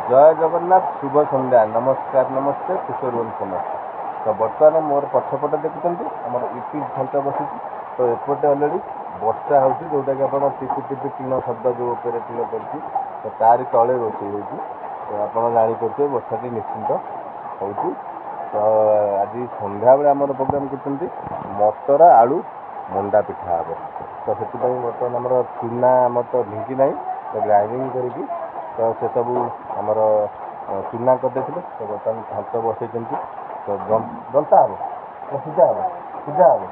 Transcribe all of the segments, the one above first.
जय जगन्नाथ शुभ संध्या नमस्कार नमस्ते किशोर समस्त। तो बर्तमान मोर पछपटे देखुं आम इटी घंट बसी तो एपटे अलरेडी वर्षा हो जोटा कि आप टिपि टिपि टीण शब्द जो टीण पड़ी तो तार तले रोषे हो तो आप जापर वर्षा टी निश्चिंत हो। तो आज सन्ध्या बेले आम प्रोग्राम कर मटर आलू मंडा पिठा हे तो से बर्तमान आम चूना आम तो ढिंकी ना तो ग्राइंडिंग करी तो से सब आमर चूना करदे तो बर्तमान घाट बसई तो दंता हे सीधा हे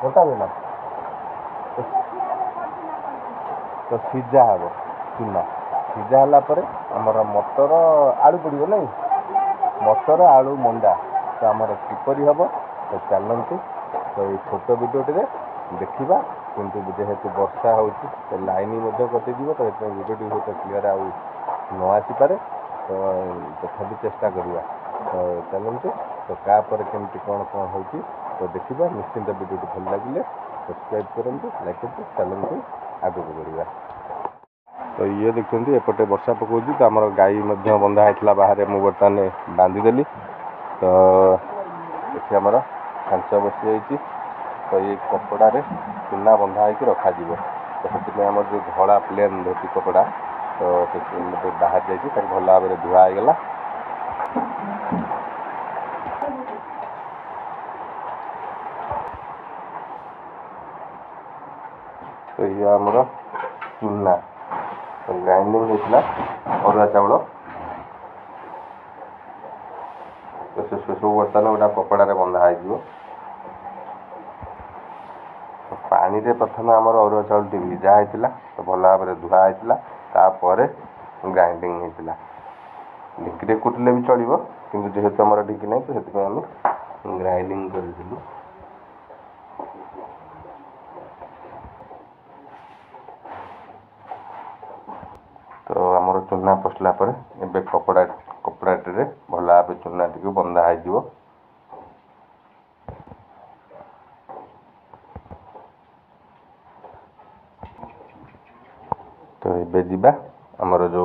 दंता हुए ना तो सीझा हे चूना सीझा है आमर मटर आलू पड़ो ना मटर आलू मंडा तो आमर किपरि हम तो चलती तो ये छोट भिडियोटे देखा किंतु जेहेतु वर्षा हो लाइन कटिज तो भिडियो बहुत क्लीयर आउ न आसीपे तो तथा चेष्टा करवा तो चलते तो कापर केमती कौन कौन हो तो देखा निश्चिंत भिडियो भल लगे सब्सक्राइब करूँ लाइक करते चलते आगे बढ़ा। तो ये देखते एपटे वर्षा पकाउची तो आमर गाई बंधा होता बाहर मुझे बर्तमान बांधीदेली तो ये आमर खांच बसी जाइए तो ये कपड़ा चूना बंधा हो रखा तो से आम जो धड़ा प्लेन धोती कपड़ा तो बाहर जाइए भल भाव में धुआ होगा। तो ये आमर चूना तो ग्राइंडिंग होता अरुआ चाउल तो से सब बर्तमान गोटा कपड़ा बंधा हो पानी रे प्रथम आमर अरुआ चाउल भिजा होता तो भल भाव में धुआ होता ग्राइंडिंग होता ढिंकी कुटिले भी चलो कि जेहेतु आम ढिंकी ना तो से आम ग्राइंडिंग करूँ। तो आमर चूना पसला कपड़ाटे भल भाव चूना टी बंधा हो तो ये जीवा आमर जो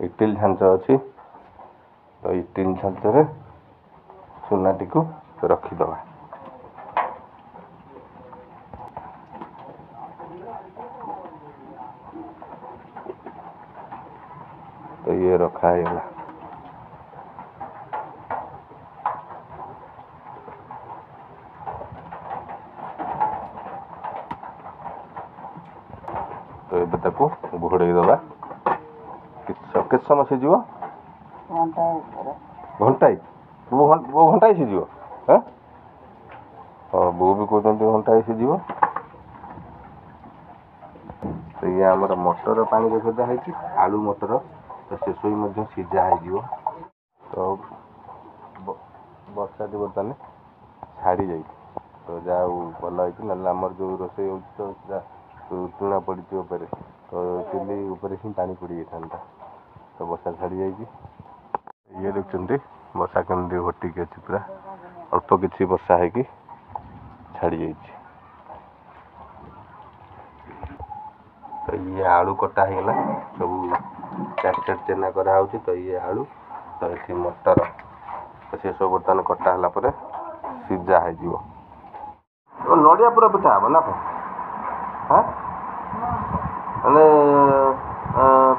इटिल झांच अच्छी तो इटिल झांच चूना टी रखीद। तो ये रखा है तो ये घोड़े दबा के समय सीझ घंटाई वो घंटाई सीझ हाँ बो भी कहते घंटाई सीझ। तो ये आमर मटर पानी भजा है आलू मटर तो से सब सीझा हो तो वर्षा टी बर्तमान छाड़ी जा तो जहाँ भल हो ना आमर जो रोषे हो तो चूना पड़ी तो चुली ही पानी पड़ जाता तो वर्षा छाड़ी जा ये देखते वर्षा केमती घटिक अच्छी पूरा अल्प किसी वर्षा है छाड़ी जा। तो ये आलू कटा होगा सब चाट चाट चेना कराऊ तो ये आलू तो ये मटर तो से सब बर्तमान कटा है सीझा हो नड़िया पूरा पिठा हे ना हाँ मैंने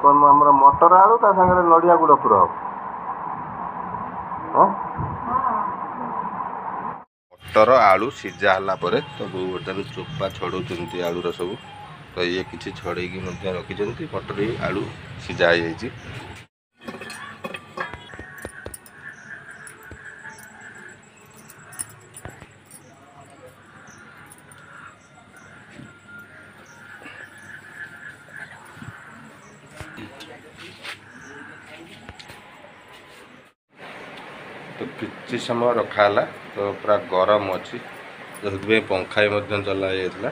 कौन आम मटर आलू ता सागर नड़िया गुड़ पूरा हम मटर आलू सीझा है तो बर्तमान चोपा छड़ाऊँ आलूर सब तो ये किसी छड़े रखी मटर आलू सीझा हो तो किसी समय रखाला तो पूरा गरम अच्छी तो से पंखा चला जाता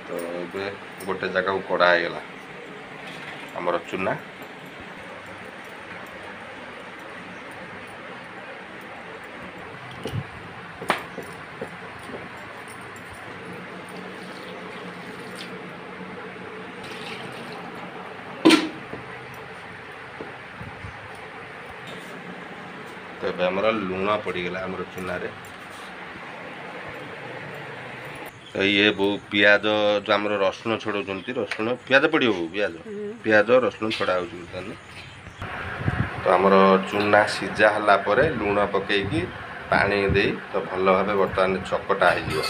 तो ये गोटे जगह को कड़ा होगा आमर चूना तो ये आमर लुण पड़गला आमर चूना रे। तो ये बो पियाज जो आमर रसुण छड़ाऊँ रसुण पियाज पड़ो पियाज पियाज रसुण छड़ा हो। तो आमर चूना सीझा है लुण पकईकी पानी दे तो भल भाव बर्तमान चकटा हो।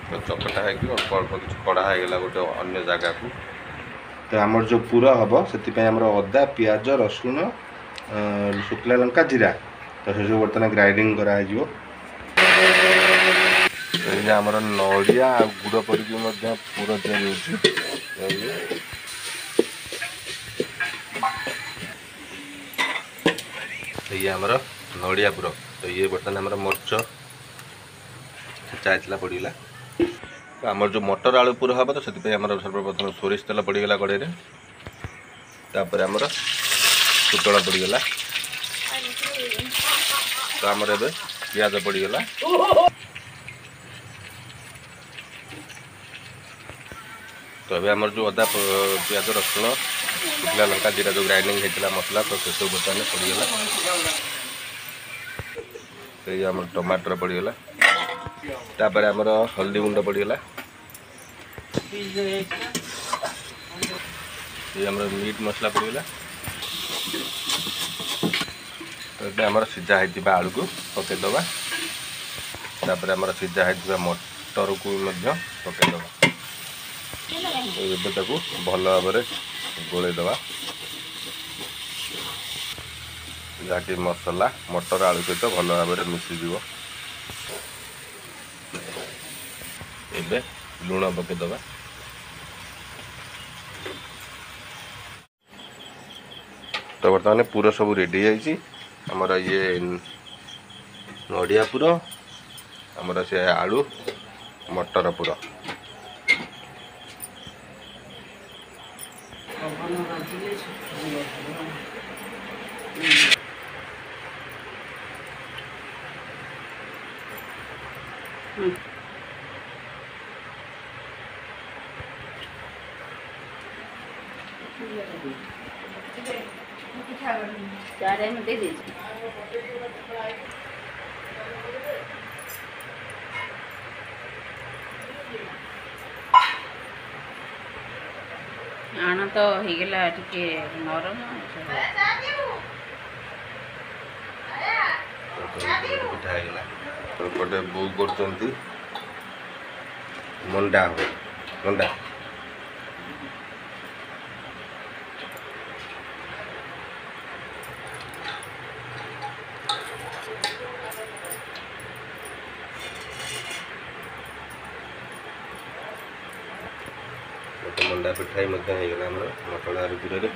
तो चकटा है अल्प अल्प कि कड़ा होगा गोटे अन्य जगह को। तो आमर जो पूर हम से आमर अदा पियाज रसुण शुखला लंका जीरा तो से सब बर्तमान ग्राइंडिंग कराई। आमर नड़िया आ गुड़ पड़ पूरा तैयारी ये आमर नड़िया पुर। तो ये बर्तमान आमर मर्च छेचा पड़गला। तो आमर जो मटर आलू पुर हम तो से आमर सर्वप्रथम सोरिष तेल पड़गला कड़े तापर आमर फुटण पड़गला। तो आमर ए पियाज पड़गला। तो अभी आमर जो अदा पियाज रसुण शुखला लंका जीरा जो ग्राइंडिंग होता मसला तो से सब बर्तमान पड़गला। तो ये आमर टमाटर पड़गला। तापर आमर हल्दी गुंड पड़गला। ये आमर मीट मसला पड़गला। तो ये आमर सीझा होता आलू को पकईदबा। तापर आमर सीझा होता मटर को पकईदबा। ये भल भाव गोलैदबा जहाँकि मसला मटर आलू सहित भल भाव मिसीज। एबे लुण पकईदबा। तो बर्तमान पूरा सब रेडी है आमर ये नड़िया पुर आमर से आलू मटर पुर। आना तो होगला टिके नरम पिठा होगा। तो गोटे बो कर मंडा हो मंडा मंडा पिठाई होगा मटन आलू पुर।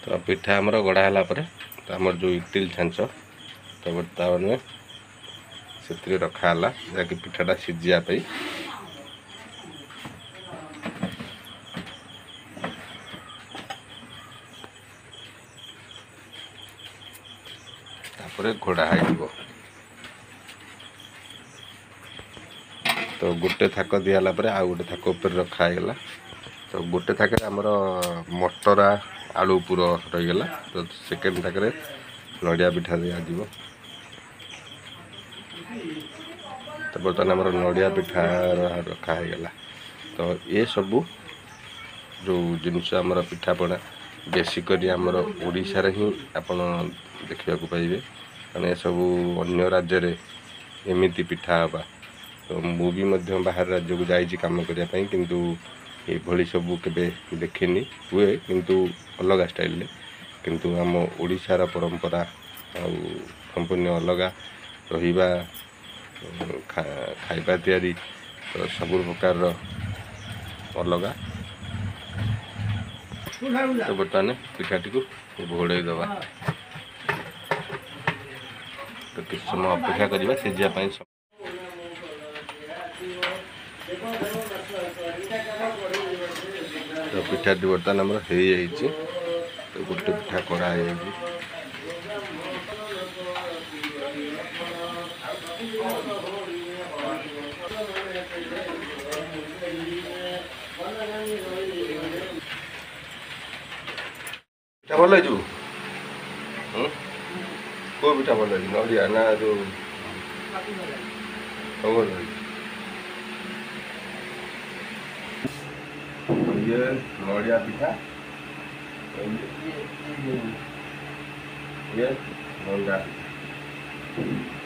तो पिठा आमर गढ़ा है तो आमर जो इटिल छांच तो बर्तमान से रखाला जहाँकि पिठाटा सीझापी। घोड़ा हो तो गोटे थाक दिहला आ गोटे थाक उपर रखागला। तो गोटे थाक आमर मटरा आलू पुर रहीगला। तो सेकेंड थाक नड़िया पिठा दिज्व। तो बर्तमान आमर नड़िया पिठा रखागला। तो ये सबू जो जिनस आमर पिठापଣା बेसिकली आमर ओडिशा रे ही आपण देखा पाइबे कारण ये सबू अन्य राज्य रे एमिति पिठा हवा। तो मुझे बाहर राज्य को जाइए कम करने किंतु ये भली सबू केबे देखिनी हुए किंतु अलग स्टाइल किंतु आम ओडिशार परंपरा संपूर्ण अलग रहिबा खाइबा तैयारी तो सब प्रकार अलग। तो बर्तमान पिठाटी को घोड़े दबा। तो किस समय अपेक्षा करवा सीझापी। तो पिठाटी बर्तमान आमर हो तो गोटे पिठा कड़ा ପିଠା ଭଲ ହେଇଛୁ? କେଉଁ ପିଠା ଭଲ ହେଇଛି? ନଡ଼ିଆ ନା ଯେଉଁ ସବୁ ଭଲ ହେଇଛି? ଇଏ ନଡ଼ିଆ ପିଠା, ଇଏ ମଣ୍ଡା ପିଠା।